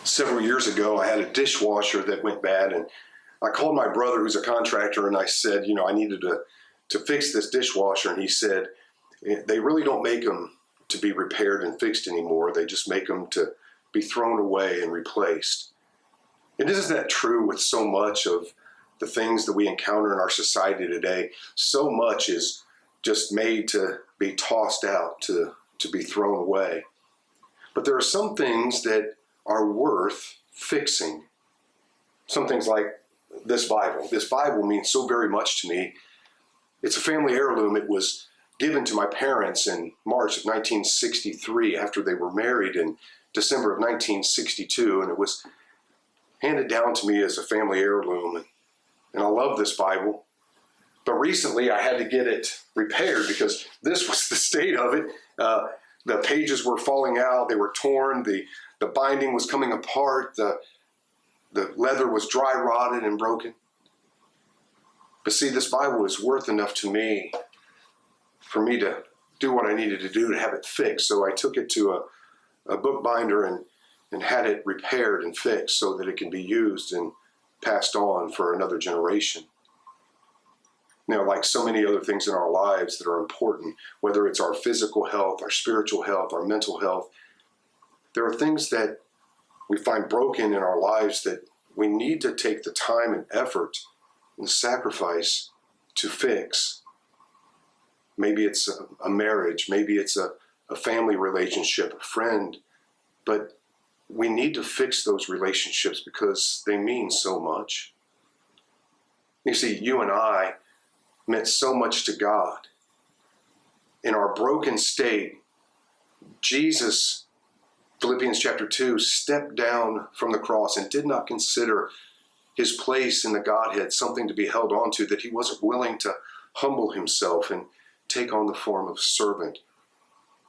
Several years ago, I had a dishwasher that went bad, and I called my brother, who's a contractor, and I said, I needed to fix this dishwasher. And he said, they really don't make them to be repaired and fixed anymore. They just make them to be thrown away and replaced. And isn't that true with so much of the things that we encounter in our society today? So much is just made to be tossed out, to be thrown away. But there are some things that are worth fixing. Some things like this Bible. This Bible means so very much to me. It's a family heirloom. It was given to my parents in March of 1963 after they were married in December of 1962, and it was handed down to me as a family heirloom. And I love this Bible. But recently I had to get it repaired because this was the state of it. The pages were falling out. They were torn. The binding was coming apart. The leather was dry rotted and broken. But see, this Bible is worth enough to me for me to do what I needed to do to have it fixed. So I took it to a bookbinder and had it repaired and fixed so that it can be used and passed on for another generation. Like so many other things in our lives that are important, whether it's our physical health, our spiritual health, our mental health, there are things that we find broken in our lives that we need to take the time and effort and sacrifice to fix. Maybe it's a marriage, maybe it's a family relationship, a friend, but we need to fix those relationships because they mean so much. You see, you and I meant so much to God. In our broken state, Jesus, Philippians chapter 2, stepped down from the cross and did not consider his place in the Godhead something to be held on to, that he wasn't willing to humble himself and take on the form of a servant,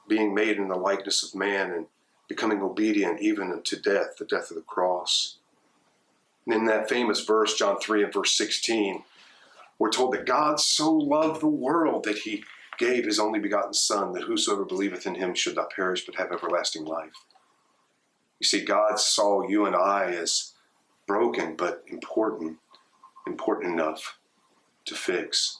being made in the likeness of man and becoming obedient even unto death, the death of the cross. And in that famous verse, John 3 and verse 16, we're told that God so loved the world that he gave his only begotten Son, that whosoever believeth in him should not perish but have everlasting life. You see, God saw you and I as broken but important enough to fix.